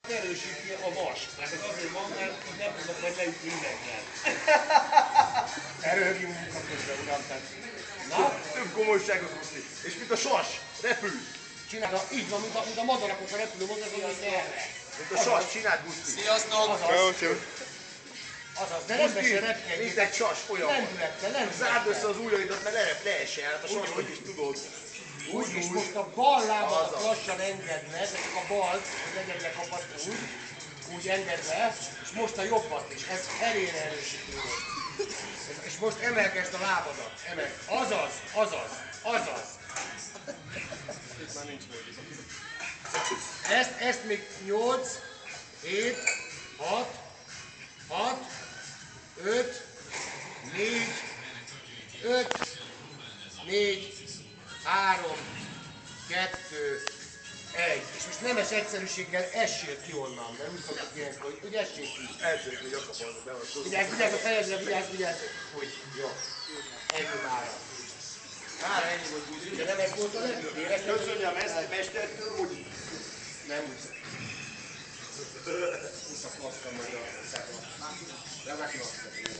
Erősíti a vas, mert ez azért van, mert nem tudok majd leütni ideggel. Erőgi munka közben, uram, tehát Na? több komolyságot húzni. És mint a sas, repül. Csinálod, így van, mint a madarakok a repülő madarak, mint erre. Mint a sas, csináld Guszti. Sziasztok! Azaz, de rendesen Mint repkedjék. egy sas, olyan van. Lendülettel, Zárd össze az ujjaidat, mert leesse, hát a sas, hogy is tudod. Úgy, és most a bal lábadat lassan engedve, de csak a bal, hogy legyen lekapasztva úgy engedve, és most a jobbat is, ez erére erősíti most. És most emelkezd a lábadat, azaz. Ezt még 8, 7, 6, 5, 4, 3, 2, 1. És most nemes egyszerűséggel essél ki onnan, mert úgy szoktuk ilyenkor, hogy essél ki. Eltűnik, hogy akapolni be van. Vigyázz a fejedre, vigyázz. Úgy, jó. Ennyi mára. Már ennyi volt Guszti. De nem ez volt a legjobb. Köszönje a mestertől, hogy Nem úgy. Úgy a flasztam, hogy a szedva. Nem neki azt.